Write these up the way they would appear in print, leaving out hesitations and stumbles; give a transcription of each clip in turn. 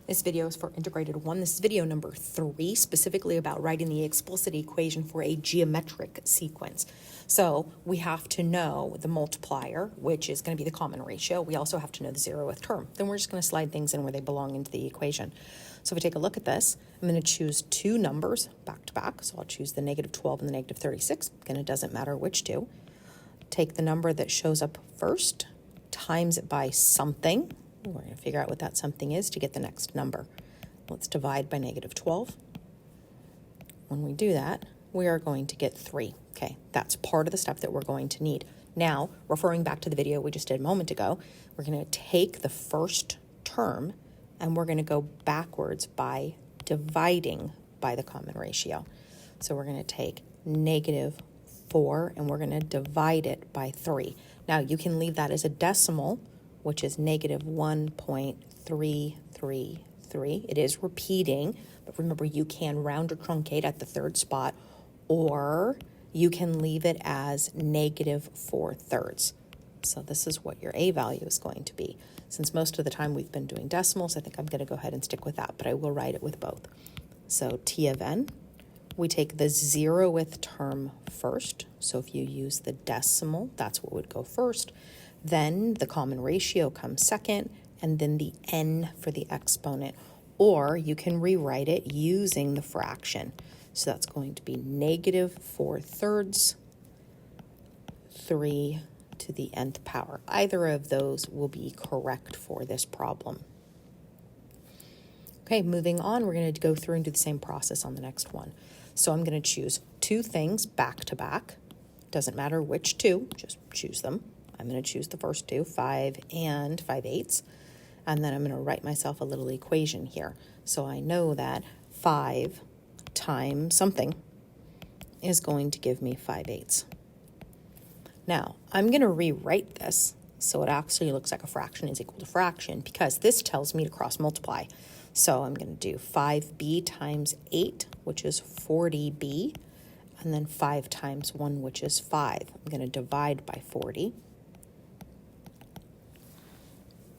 This video is for integrated 1. This is video number 3, specifically about writing the explicit equation for a geometric sequence. So we have to know the multiplier, which is going to be the common ratio. We also have to know the 0th term. Then we're just going to slide things in where they belong into the equation. So if we take a look at this, I'm going to choose two numbers back to back. So I'll choose the negative 12 and the negative 36. Again, it doesn't matter which two. Take the number that shows up first, times it by something. We're going to figure out what that something is to get the next number. Let's divide by negative 12. When we do that, we are going to get 3. Okay, that's part of the stuff that we're going to need. Now, referring back to the video we just did a moment ago, we're going to take the first term and we're going to go backwards by dividing by the common ratio. So we're going to take negative 4 and we're going to divide it by 3. Now, you can leave that as a decimal, which is negative 1.333. It is repeating, but remember you can round or truncate at the third spot, or you can leave it as negative 4/3. So this is what your A value is going to be. Since most of the time we've been doing decimals, I think I'm going to go ahead and stick with that, but I will write it with both. So T of n, we take the 0th term first. So if you use the decimal, that's what would go first. Then the common ratio comes second, and then the n for the exponent. Or you can rewrite it using the fraction. So that's going to be negative 4/3, 3 to the nth power. Either of those will be correct for this problem. Okay, moving on, we're going to go through and do the same process on the next one. So I'm going to choose two things back to back. Doesn't matter which two, just choose them. I'm going to choose the first two, 5 and 5/8, and then I'm going to write myself a little equation here. So I know that 5 times something is going to give me 5/8. Now, I'm going to rewrite this so it actually looks like a fraction is equal to fraction, because this tells me to cross multiply. So I'm going to do 5b times 8, which is 40b, and then 5 times 1, which is 5. I'm going to divide by 40.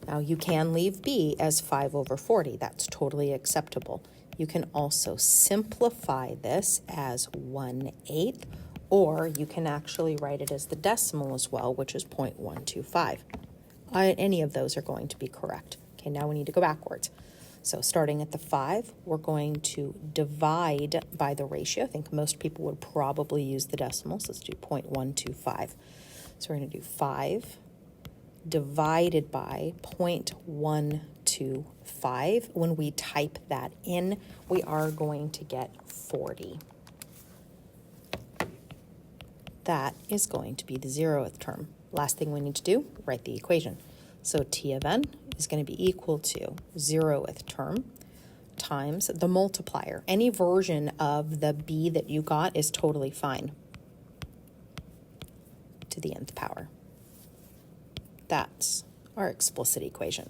Now, you can leave b as 5/40. That's totally acceptable. You can also simplify this as 1/8, or you can actually write it as the decimal as well, which is 0.125. Any of those are going to be correct. Okay, now we need to go backwards. So starting at the 5, we're going to divide by the ratio. I think most people would probably use the decimals. Let's do 0.125. So we're going to do 5 divided by 0.125. When we type that in, we are going to get 40. That is going to be the 0th term. Last thing we need to do, write the equation. So T of n is going to be equal to 0th term times the multiplier. Any version of the b that you got is totally fine, to the nth power. That's our explicit equation.